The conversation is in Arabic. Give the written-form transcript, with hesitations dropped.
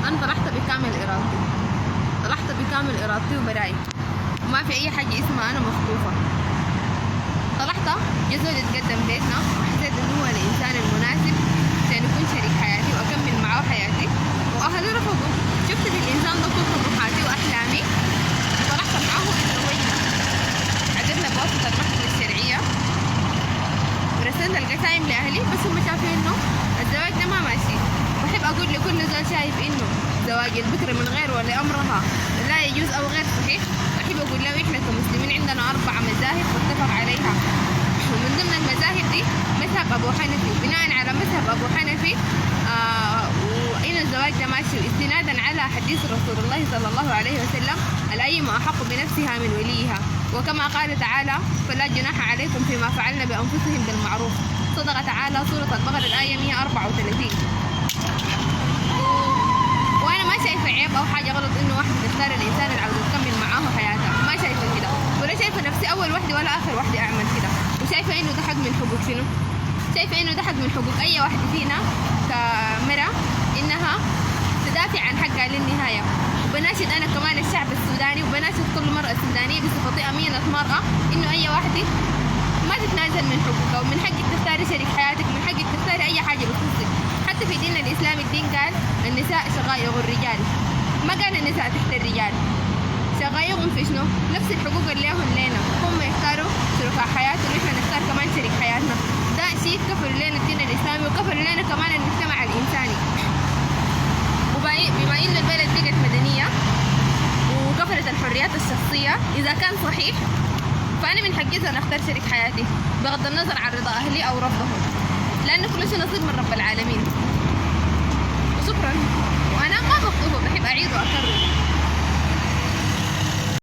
انا طلعت بكامل ارادتي، طلعت بكامل ارادتي وبراي، وما في اي حاجه اسمها انا مخطوفه. طلعت جزء يتقدم بيتنا وحسيت انه هو الانسان المناسب عشان يكون شريك حياتي واكمل معاه حياتي، واهلي رفضوا. شفت في الانسان ده كل طموحاتي واحلامي وطلعت معاه وتزوجنا. عدلنا بواسطه المحكمه الشرعيه ورسلنا القسايم لاهلي، بس هم شافوا انه الزواج ده ما ماشي. بحب اقول لكل زول شايف انه زواج البكر من غير ولي امرها لا يجوز او غير صحيح، بحب اقول له احنا كمسلمين عندنا 4 مذاهب متفق عليها، ومن ضمن المذاهب دي مذهب ابو حنفي. بناء على مذهب ابو حنفي وان الزواج ده ماشي استنادا على حديث رسول الله صلى الله عليه وسلم: الايم احق بنفسها من وليها، وكما قال تعالى: فلا جناح عليكم فيما فعلن بانفسهم بالمعروف. صدق تعالى سوره البقره الايه 134. وانا ما شايفه عيب او حاجه غلط انه واحده تختار الانسان اللي عاوزه تكمل معاه حياتها، ما شايفه كده، ولا شايفه نفسي اول وحده ولا اخر وحده اعمل كده. وشايفه انه ده حق من حقوق شنو؟ شايفه انه ده حق من حقوق اي واحده فينا كمرأة انها تدافع عن حقها للنهايه. وبناشد انا كمان الشعب السوداني، وبناشد كل مرأة سودانيه بصفتي امينه مرأة انه اي واحده ما تتنازل من حقوقها، ومن حقك تختاري شريك حياتك، من حقك تختاري اي حاجه بتخصك. حتى في ديننا الاسلامي الدين قال النساء شقائق الرجال، ما قال النساء تحت الرجال. شقائقهم في شنو؟ نفس الحقوق اللي لهم لنا، هم يختاروا شركاء حياتهم ونحن نختار كمان شريك حياتنا. ده شيء كفر لنا الدين الاسلامي وكفر لنا كمان المجتمع الانساني. بما ان البلد بقت مدنيه وكفرت الحريات الشخصيه، اذا كان صحيح فانا من حقي ان اختار شريك حياتي بغض النظر عن رضا اهلي او رفضهم، لأن كل شيء نصيب من رب العالمين. وشكرا. وأنا ما بخطبه، بحب أعيد وأكرر.